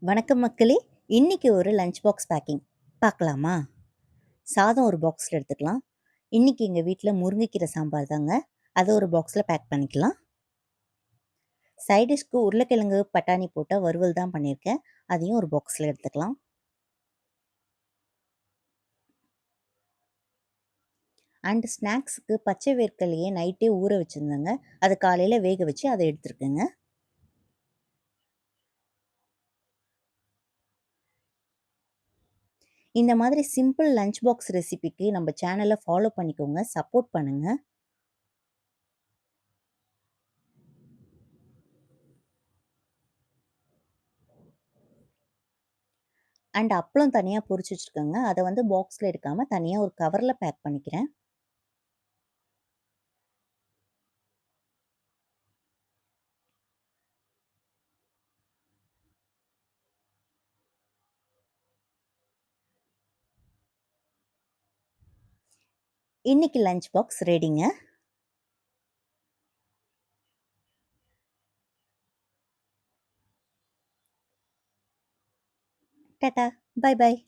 வணக்கம் மக்களே! இன்னைக்கு ஒரு லஞ்ச் பாக்ஸ் பேக்கிங் பார்க்கலாமா? சாதம் ஒரு பாக்ஸ்ல எடுத்துக்கலாம். இன்னைக்கு எங்க வீட்ல முருங்கைக்கீரை சாம்பார் தாங்க. அத ஒரு பாக்ஸ்ல பேக் பண்ணிக்கலாம். சைட் டிஷ்க்கு உருளைக்கிழங்கு, பட்டாணி போட்ட வறுவல் தான் பண்ணியிருக்கேன். அதையும் ஒரு பாக்ஸ்ல எடுத்துக்கலாம். அண்ட் ஸ்நாக்ஸ்க்கு பச்சை வேர்க்கடலைய நைட்டே ஊற வச்சிருந்தேங்க. அத காலையில வேக வச்சு அத எடுத்துருக்கேங்க. இந்த மாதிரி சிம்பிள் லஞ்ச் பாக்ஸ் ரெசிபிக்கு நம்ம சேனல ஃபாலோ பண்ணிக்கோங்க. சப்போர்ட் பண்ணுங்க. அண்ட் அப்பளம் தனியா பொரிச்சு வச்சிருக்கேங்க. அத வந்து பாக்ஸ்ல எடுக்காம தனியா ஒரு கவர்ல பேக் பண்ணிக்கிறேன். இன்னைக்கு லஞ்ச் பாக்ஸ் ரெடிங்க. டாடா! பாய் பாய்.